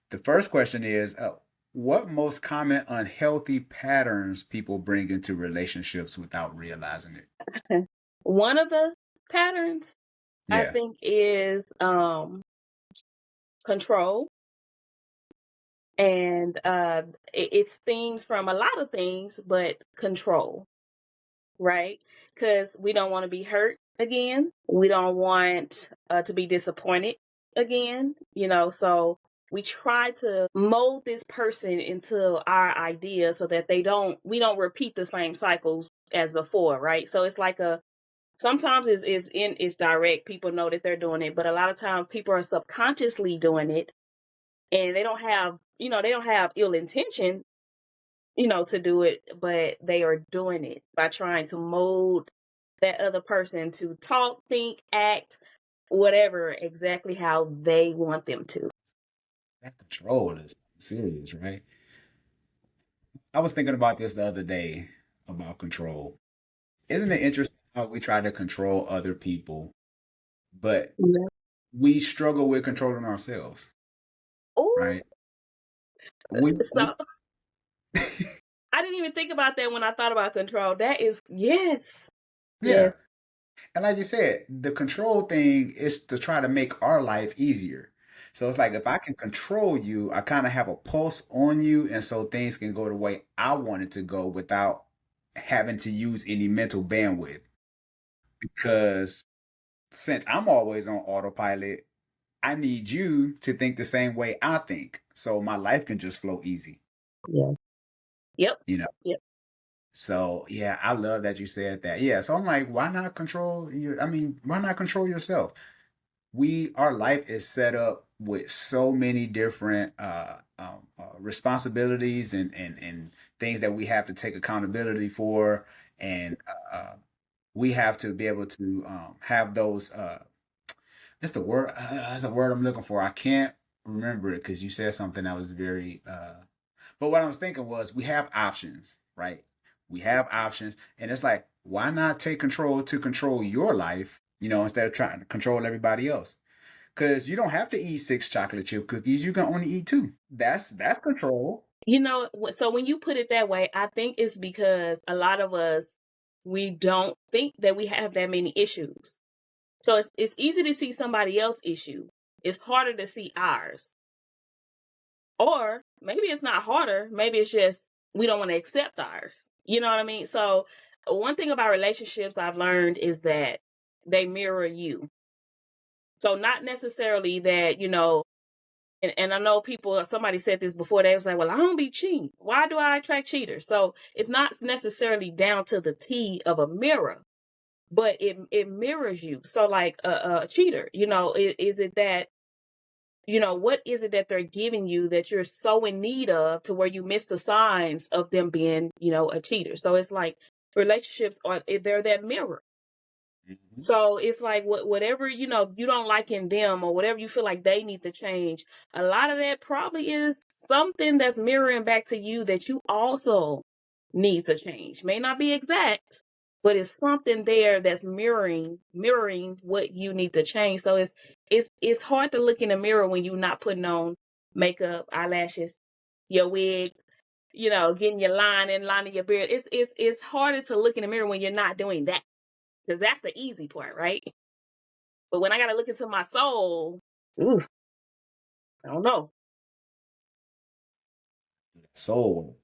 The first question is, what most common unhealthy patterns people bring into relationships without realizing it? One of the patterns I Yeah. think is control. And it stems from a lot of things, but control, right? Because we don't want to be hurt again. We don't want to be disappointed again, so we try to mold this person into our idea so that we don't repeat the same cycles as before, right? So it's like sometimes it's direct. People know that they're doing it, but a lot of times people are subconsciously doing it, and they don't have ill intention, to do it, but they are doing it by trying to mold that other person to talk, think, act, whatever, exactly how they want them to. That control is serious, right? I was thinking about this the other day about control. Isn't it interesting how we try to control other people, but Yeah. we struggle with controlling ourselves, Oh, right? We so I didn't even think about that when I thought about control. That is, yes, yeah. yes, And like you said, the control thing is to try to make our life easier. So it's like if I can control you, I kind of have a pulse on you, and so things can go the way I want it to go without having to use any mental bandwidth. Because since I'm always on autopilot, I need you to think the same way I think. So my life can just flow easy, yeah, yep, you know? yep, So yeah, I love that you said that. Yeah. So I'm like, why not control you? I mean, why not control yourself? Our life is set up with so many different responsibilities and things that we have to take accountability for, and we have to be able to have those that's the word. That's a word I'm looking for. I can't remember it because you said something that was very. But what I was thinking was, we have options, right? We have options, and it's like, why not take control to control your life? Instead of trying to control everybody else. Because you don't have to eat six chocolate chip cookies. You can only eat two. That's control. so when you put it that way, I think it's because a lot of us, we don't think that we have that many issues. So it's easy to see somebody else's issue. It's harder to see ours. Or maybe it's not harder. Maybe it's just we don't want to accept ours. You know what I mean? So one thing about relationships I've learned is that they mirror you. So not necessarily that, and I know somebody said this before, they was like, well, I don't be cheating. Why do I attract cheaters? So it's not necessarily down to the T of a mirror, but it mirrors you. So like a cheater, is it that, what is it that they're giving you that you're so in need of to where you miss the signs of them being, a cheater? So it's like relationships they're that mirror. Mhm. So it's like whatever, you don't like in them, or whatever you feel like they need to change, a lot of that probably is something that's mirroring back to you that you also need to change. May not be exact, but it's something there that's mirroring what you need to change. So it's hard to look in the mirror when you're not putting on makeup, eyelashes, your wig, getting your line in, lining your beard. It's harder to look in the mirror when you're not doing that, because that's the easy part, right? But when I got to look into my soul, ooh, I don't know. Soul.